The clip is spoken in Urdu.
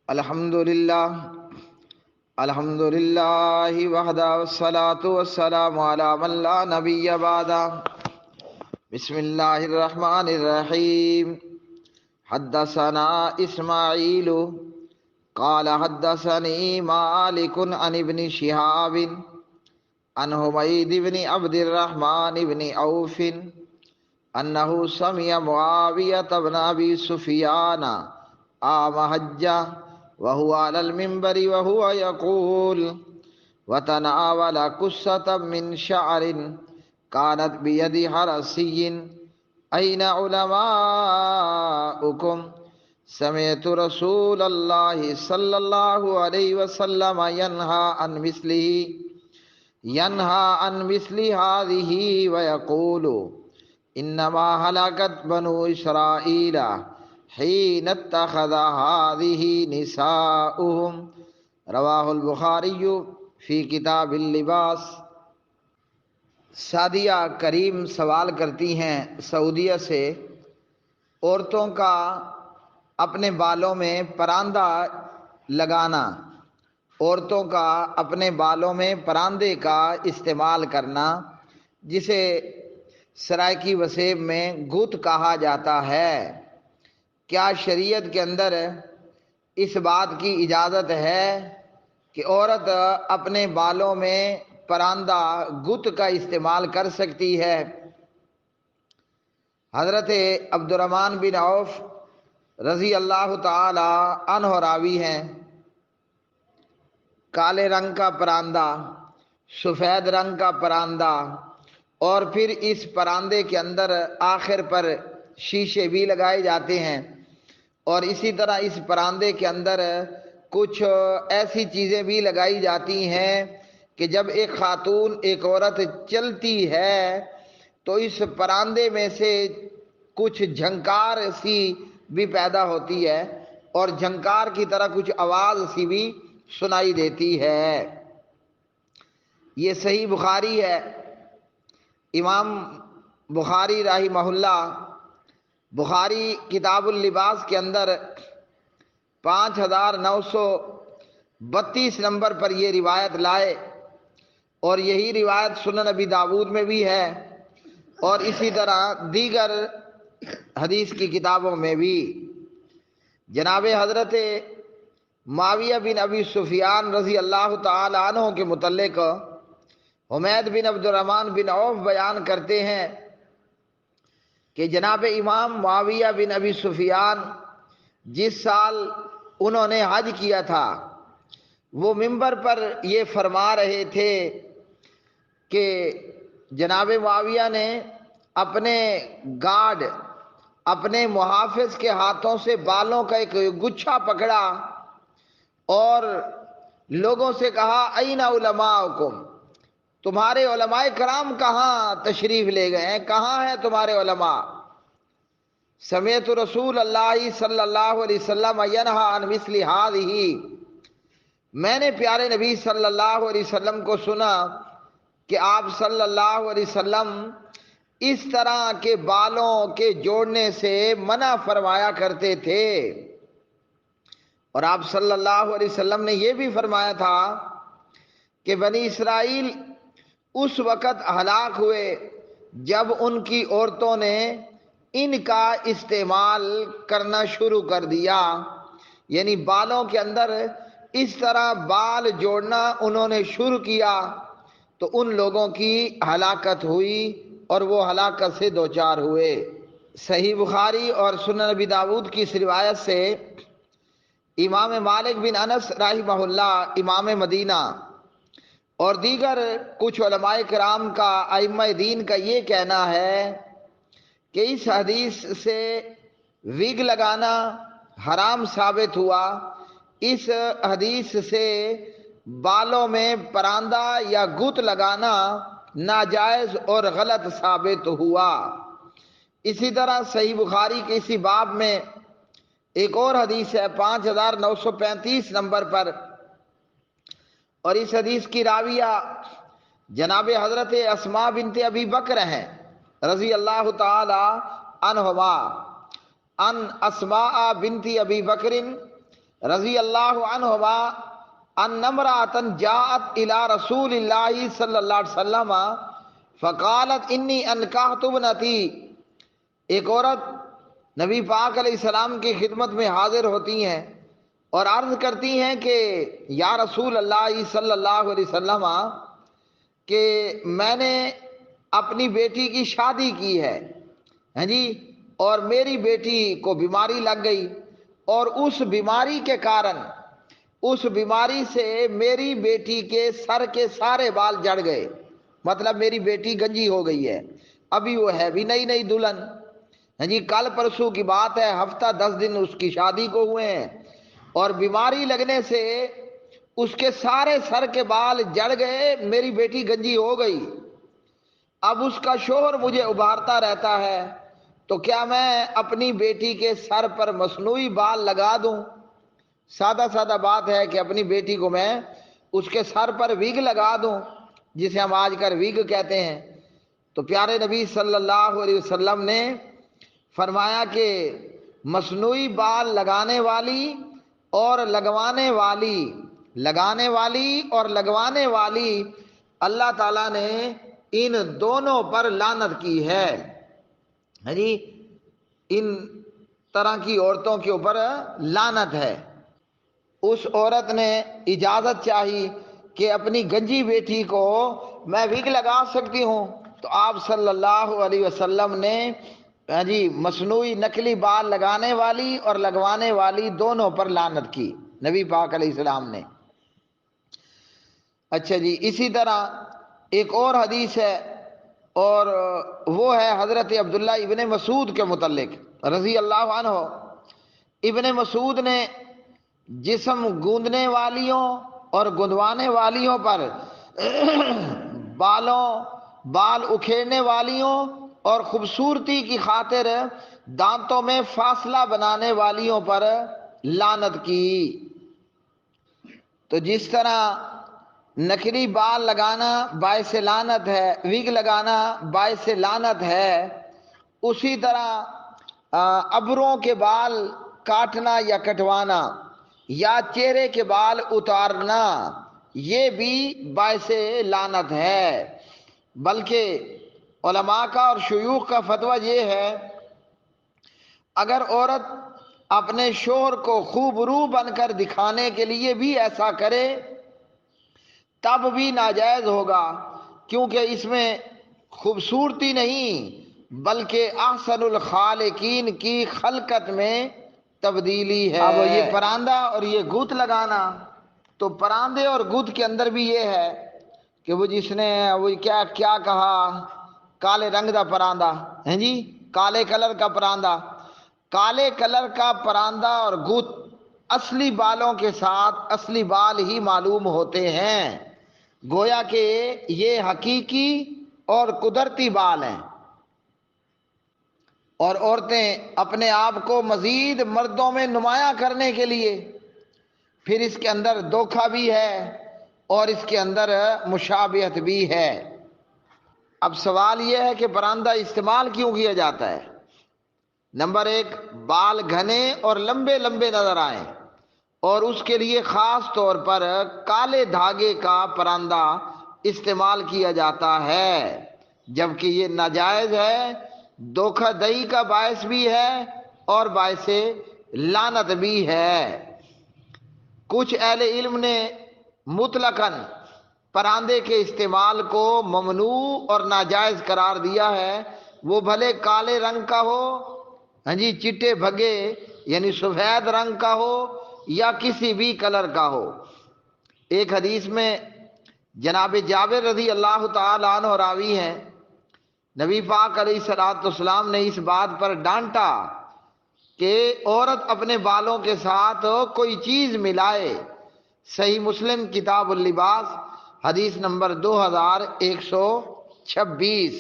الحمد للہ وحدہ والصلاة والسلام علی من لا نبی بعدہ۔ بسم اللہ الرحمن الرحیم۔ حدثنا اسماعیل قال حدثني مالك عن ابن شهاب عن حمید بن عبد الرحمن بن عوف انه سمع معاویة بن ابی سفیان عام حجہ وهو على المنبر وهو يقول وتناول قصة من شعر كانت بيد حرسي أين علماؤكم سمعت رسول الله صلى الله عليه وسلم ينهى عن مثل هذه ويقول إنما هلكت بنو إسرائيل حين اتخذ هذه نساؤهم رواہ البخاری فی کتاب اللباس۔ سعدیہ کریم سوال کرتی ہیں سعودیہ سے عورتوں کا اپنے بالوں میں پراندہ لگانا، عورتوں کا اپنے بالوں میں پراندے کا استعمال کرنا، جسے سرائکی وسیب میں گوت کہا جاتا ہے۔ کیا شریعت کے اندر اس بات کی اجازت ہے کہ عورت اپنے بالوں میں پراندہ گت کا استعمال کر سکتی ہے؟ حضرت عبد الرحمن بن عوف رضی اللہ تعالی عنہ راوی ہیں۔ کالے رنگ کا پراندہ، سفید رنگ کا پراندہ، اور پھر اس پراندے کے اندر آخر پر شیشے بھی لگائے جاتے ہیں، اور اسی طرح اس پراندے کے اندر کچھ ایسی چیزیں بھی لگائی جاتی ہیں کہ جب ایک خاتون ایک عورت چلتی ہے تو اس پراندے میں سے کچھ جھنکار سی بھی پیدا ہوتی ہے، اور جھنکار کی طرح کچھ آواز سی بھی سنائی دیتی ہے۔ یہ صحیح بخاری ہے۔ امام بخاری رحمہ اللہ بخاری کتاب اللباس کے اندر 5932 نمبر پر یہ روایت لائے، اور یہی روایت سنن ابی داود میں بھی ہے، اور اسی طرح دیگر حدیث کی کتابوں میں بھی۔ جناب حضرت معاویہ بن ابی سفیان رضی اللہ تعالی عنہ کے متعلق حمید بن عبد الرحمن بن عوف بیان کرتے ہیں کہ جناب امام معاویہ بن ابی سفیان جس سال انہوں نے حج کیا تھا، وہ منبر پر یہ فرما رہے تھے کہ جناب معاویہ نے اپنے گارڈ، اپنے محافظ کے ہاتھوں سے بالوں کا ایک گچھا پکڑا اور لوگوں سے کہا این علماؤکم، تمہارے علماء کرام کہاں تشریف لے گئے ہیں، کہاں ہیں تمہارے علماء؟ سمعت رسول اللہ صلی اللہ علیہ وسلم ینہا عن مثل ہذہ، میں نے پیارے نبی صلی اللہ علیہ وسلم کو سنا کہ آپ صلی اللہ علیہ وسلم اس طرح کے بالوں کے جوڑنے سے منع فرمایا کرتے تھے، اور آپ صلی اللہ علیہ وسلم نے یہ بھی فرمایا تھا کہ بنی اسرائیل اس وقت ہلاک ہوئے جب ان کی عورتوں نے ان کا استعمال کرنا شروع کر دیا، یعنی بالوں کے اندر اس طرح بال جوڑنا انہوں نے شروع کیا تو ان لوگوں کی ہلاکت ہوئی اور وہ ہلاکت سے دوچار ہوئے۔ صحیح بخاری اور سنن ابی داود کی اس روایت سے امام مالک بن انس رحمہ اللہ امام مدینہ اور دیگر کچھ علماء کرام کا، ائمہ دین کا یہ کہنا ہے کہ اس حدیث سے وگ لگانا حرام ثابت ہوا، اس حدیث سے بالوں میں پراندہ یا گت لگانا ناجائز اور غلط ثابت ہوا۔ اسی طرح صحیح بخاری کے اسی باب میں ایک اور حدیث ہے 5935 نمبر پر، اور اس حدیث کی راویہ جناب حضرت اسماء بنت ابی بکر ہیں رضی اللہ تعالی عنہما، ان اسماء بنت ابی بکر رضی اللہ عنہما ان امرأۃ جاءت الى رسول اللہ صلی اللہ علیہ وسلم فقالت انی انکحت ابنتی، ایک عورت نبی پاک علیہ السلام کی خدمت میں حاضر ہوتی ہیں اور عرض کرتی ہیں کہ یا رسول اللہ صلی اللہ علیہ وسلم کہ میں نے اپنی بیٹی کی شادی کی ہے، ہاں جی، اور میری بیٹی کو بیماری لگ گئی، اور اس بیماری کے کارن، اس بیماری سے میری بیٹی کے سر کے سارے بال جڑ گئے، مطلب میری بیٹی گنجی ہو گئی ہے، ابھی وہ ہے بھی نئی نئی دلہن، ہاں جی، کل پرسوں کی بات ہے، ہفتہ 10 دن اس کی شادی کو ہوئے ہیں، اور بیماری لگنے سے اس کے سارے سر کے بال جڑ گئے، میری بیٹی گنجی ہو گئی۔ اب اس کا شوہر مجھے ابھارتا رہتا ہے، تو کیا میں اپنی بیٹی کے سر پر مصنوعی بال لگا دوں؟ سادہ سادہ بات ہے کہ اپنی بیٹی کو میں اس کے سر پر ویگ لگا دوں، جسے ہم آج کل ویگ کہتے ہیں۔ تو پیارے نبی صلی اللہ علیہ وسلم نے فرمایا کہ مصنوعی بال لگانے والی اور لگوانے والی، لگانے والی اور لگوانے والی، اللہ تعالیٰ نے ان دونوں پر لعنت کی ہے، ہاں جی، ان طرح کی عورتوں کے اوپر لعنت ہے۔ اس عورت نے اجازت چاہی کہ اپنی گنجی بیٹی کو میں وگ لگا سکتی ہوں، تو آپ صلی اللہ علیہ وسلم نے ہاں جی مصنوعی نقلی بال لگانے والی اور لگوانے والی دونوں پر لعنت کی نبی پاک علیہ السلام نے۔ اچھا جی، اسی طرح ایک اور حدیث ہے، اور وہ ہے حضرت عبداللہ ابن مسعود کے متعلق رضی اللہ عنہ۔ ابن مسعود نے جسم گوندنے والیوں اور گندوانے والیوں پر بال اکھیڑنے والیوں اور خوبصورتی کی خاطر دانتوں میں فاصلہ بنانے والیوں پر لعنت کی۔ تو جس طرح نقلی بال لگانا باعث لعنت ہے، وگ لگانا باعث لعنت ہے، اسی طرح ابروں کے بال کاٹنا یا کٹوانا یا چہرے کے بال اتارنا یہ بھی باعث لعنت ہے۔ بلکہ علماء کا اور شیوخ کا فتویٰ یہ ہے، اگر عورت اپنے شوہر کو خوب رو بن کر دکھانے کے لیے بھی ایسا کرے تب بھی ناجائز ہوگا، کیونکہ اس میں خوبصورتی نہیں بلکہ احسن الخالقین کی خلقت میں تبدیلی ہے۔ اب یہ پراندہ اور یہ گوت لگانا، تو پراندے اور گوت کے اندر بھی یہ ہے کہ وہ جس نے وہ کیا کہا، کالے رنگ کا پراندہ ہے جی، کالے کلر کا پراندہ، کالے کلر کا پراندہ اور گوت اصلی بالوں کے ساتھ اصلی بال ہی معلوم ہوتے ہیں، گویا کہ یہ حقیقی اور قدرتی بال ہیں، اور عورتیں اپنے آپ کو مزید مردوں میں نمایاں کرنے کے لیے پھر اس کے اندر دھوکہ بھی ہے اور اس کے اندر مشابہت بھی ہے۔ اب سوال یہ ہے کہ پراندہ استعمال کیوں کیا جاتا ہے؟ نمبر 1، بال گھنے اور لمبے لمبے نظر آئیں، اور اس کے لیے خاص طور پر کالے دھاگے کا پراندہ استعمال کیا جاتا ہے، جبکہ یہ ناجائز ہے، دھوکہ دہی کا باعث بھی ہے اور باعث لعنت بھی ہے۔ کچھ اہل علم نے مطلقاً پراندے کے استعمال کو ممنوع اور ناجائز قرار دیا ہے، وہ بھلے کالے رنگ کا ہو، ہاں جی، چٹے بھگے یعنی سفید رنگ کا ہو یا کسی بھی کلر کا ہو۔ ایک حدیث میں جناب جابر رضی اللہ تعالی عنہ راوی ہیں، نبی پاک علیہ الصلوۃ والسلام نے اس بات پر ڈانٹا کہ عورت اپنے بالوں کے ساتھ کوئی چیز ملائے۔ صحیح مسلم کتاب اللباس حدیث نمبر 2126۔